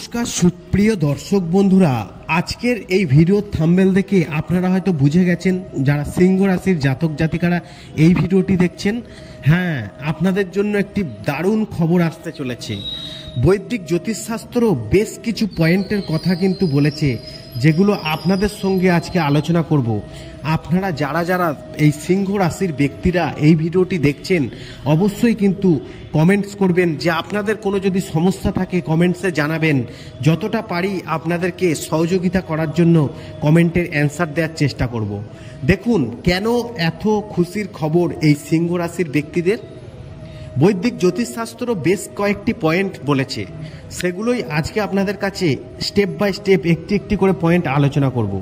নমস্কার সুপ্রিয় দর্শক বন্ধুরা, আজকের এই ভিডিওর থাম্বনেল দেখে আপনারা হয়তো বুঝে গেছেন যারা সিংহ রাশির জাতক জাতিকারা এই ভিডিওটি দেখছেন। হ্যাঁ, আপনাদের জন্য একটি দারুণ খবর আসতে চলেছে। বৈদিক জ্যোতিষশাস্ত্র বেশ কিছু পয়েন্টের কথা কিন্তু বলেছে, যেগুলো আপনাদের সঙ্গে আজকে আলোচনা করব। আপনারা যারা যারা এই সিংহ রাশির ব্যক্তিরা এই ভিডিওটি দেখছেন, অবশ্যই কিন্তু কমেন্টস করবেন। যে আপনাদের কোনো যদি সমস্যা থাকে কমেন্টসে জানাবেন। যতটা পারি আপনাদেরকে সহযোগিতা করার জন্য কমেন্টের অ্যান্সার দেওয়ার চেষ্টা করব। দেখুন কেন এত খুশির খবর এই সিংহ রাশির ব্যক্তিদের। বৈদিক জ্যোতিষশাস্ত্র বেশ কয়েকটি পয়েন্ট বলেছে, সেগুলোই আজকে আপনাদের কাছে স্টেপ বাই স্টেপ একটি একটি করে পয়েন্ট আলোচনা করব।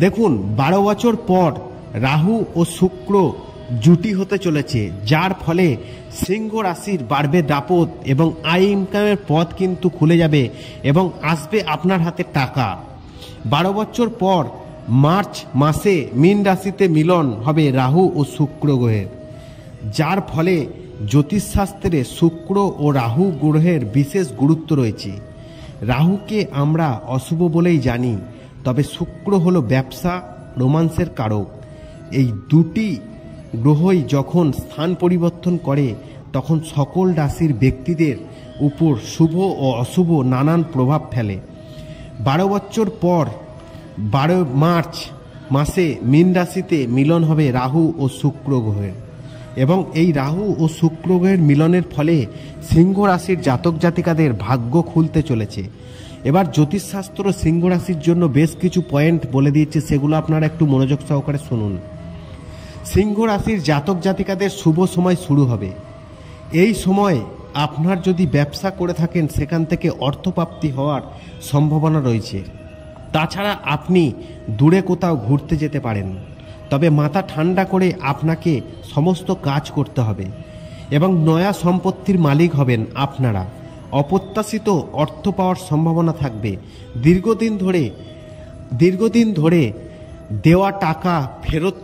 দেখুন, 12 বছর পর রাহু ও শুক্র জুটি হতে চলেছে, যার ফলে সিংহ রাশির বাড়বে দাপট এবং আয় ইনকামের পথ কিন্তু খুলে যাবে এবং আসবে আপনার হাতে টাকা। 12 বছর পর মার্চ মাসে মীন রাশিতে মিলন হবে রাহু ও শুক্র গ্রহের, যার ফলে জ্যোতিষশাস্ত্রে শুক্র ও রাহু গ্রহের বিশেষ গুরুত্ব রয়েছে। রাহুকে আমরা অশুভ বলেই জানি, তবে শুক্র হলো ব্যবসা রোমান্সের কারক। এই দুটি গ্রহই যখন স্থান পরিবর্তন করে তখন সকল রাশির ব্যক্তিদের উপর শুভ ও অশুভ নানান প্রভাব ফেলে। 12 বছর পর 12 মার্চ মাসে মীন রাশিতে মিলন হবে রাহু ও শুক্র গ্রহের, এবং এই রাহু ও শুক্র গ্রহের মিলনের ফলে সিংহ রাশির জাতক জাতিকাদের ভাগ্য খুলতে চলেছে। এবার জ্যোতিষশাস্ত্র সিংহ রাশির জন্য বেশ কিছু পয়েন্ট বলে দিয়েছে, সেগুলো আপনারা একটু মনোযোগ সহকারে শুনুন। সিংহ রাশির জাতক জাতিকাদের শুভ সময় শুরু হবে। এই সময় আপনার যদি ব্যবসা করে থাকেন সেখান থেকে অর্থপ্রাপ্তি হওয়ার সম্ভাবনা রয়েছে। তাছাড়া আপনি দূরে কোথাও ঘুরতে যেতে পারেন, তবে মাথা ঠান্ডা করে আপনাকে সমস্ত কাজ করতে হবে এবং নয়া সম্পত্তির মালিক হবেন আপনারা। অপ্রত্যাশিত অর্থ পাওয়ার সম্ভাবনা থাকবে। দীর্ঘদিন ধরে দেওয়া টাকা ফেরত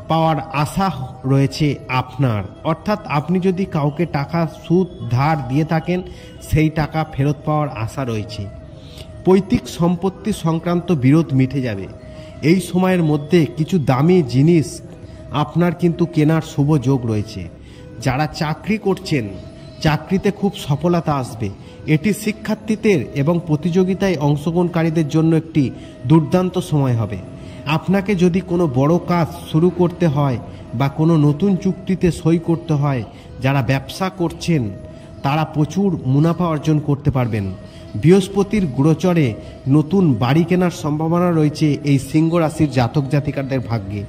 পাওয়ার আশা রয়েছে আপনার। অর্থাৎ আপনি যদি কাউকে টাকা সুদ ধার দিয়ে থাকেন, সেই টাকা ফেরত পাওয়ার আশা রয়েছে। পৈতৃক সম্পত্তি সংক্রান্ত বিরোধ মিটে যাবে। এই সময়ের মধ্যে কিছু দামি জিনিস আপনার কিন্তু কেনার শুভ যোগ রয়েছে। যারা চাকরি করছেন, চাকরিতে খুব সফলতা আসবে। এটি শিক্ষার্থীদের এবং প্রতিযোগিতায় অংশগ্রহণকারীদের জন্য একটি দুর্দান্ত সময় হবে। আপনাকে যদি কোনো বড় কাজ শুরু করতে হয় বা কোনো নতুন চুক্তিতে সই করতে হয়, যারা ব্যবসা করছেন তারা প্রচুর মুনাফা অর্জন করতে পারবেন। বৃহস্পতির গোচরে নতুন বাড়ি কেনার সম্ভাবনা রয়েছে এই সিংহ রাশির জাতক জাতিকাদের ভাগ্যে।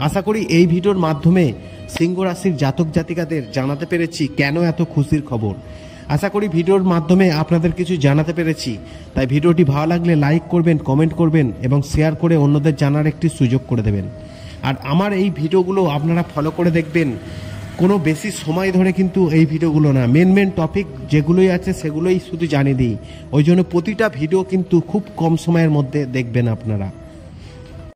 আশা করি এই ভিডিওর মাধ্যমে সিংহ রাশির জাতক জাতিকাদের জানাতে পেরেছি কেন এত খুশির খবর। আশা করি ভিডিওর মাধ্যমে আপনাদের কিছু জানাতে পেরেছি। তাই ভিডিওটি ভালো লাগলে লাইক করবেন, কমেন্ট করবেন এবং শেয়ার করে অন্যদের জানার একটি সুযোগ করে দেবেন। আর আমার এই ভিডিওগুলো আপনারা ফলো করে দেখবেন। কোনো বেশি সময় ধরে কিন্তু এই ভিডিওগুলো না, মেন টপিক যেগুলোই আছে সেগুলোই শুধু জানিয়ে দিই। ওই জন্য প্রতিটা ভিডিও কিন্তু খুব কম সময়ের মধ্যে দেখবেন আপনারা।